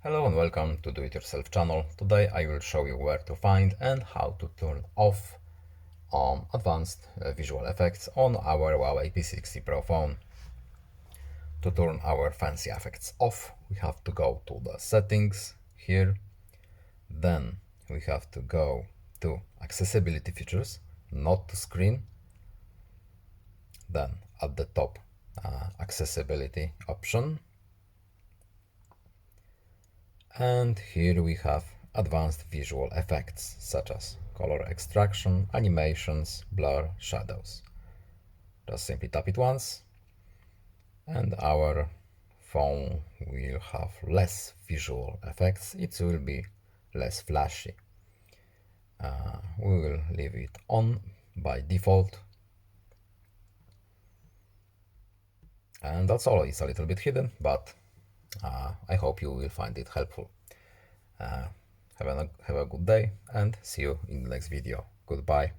Hello and welcome to Do It Yourself channel. Today I will show you where to find and how to turn off advanced visual effects on our HUAWEI P60 Pro phone. To turn our fancy effects off, we have to go to the settings here. Then we have to go to accessibility features, not to screen. Then at the top, accessibility option. And here we have advanced visual effects such as color extraction, animations, blur, shadows. Just simply tap it once and our phone will have less visual effects. It will be less flashy. We will leave it on by default. And that's all. It's a little bit hidden, but I hope you will find it helpful. Have a good day and see you in the next video. Goodbye.